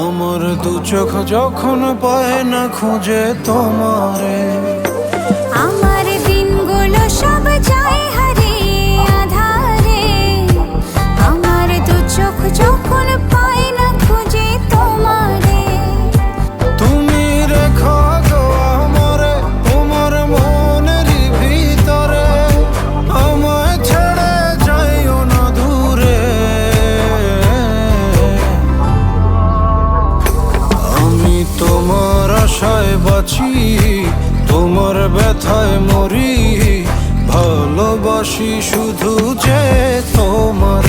আমার দু চোখ যখন পায় না খুঁজে তোমারে, আমার দিনগুলো সব যায় হারিয়ে আধারে। আমার দু চোখ যখন পায় না খুঁজে তোমারে। তুমি রেখো গো আমারে তোমার মনেরই ভিতরে, আমায় ছেড়ে যাইও না দূরে। আমি তোমার আশায় বাঁচি, তোমার ব্যথায় মরি, ভালোবাসি শুধু যে তোমার।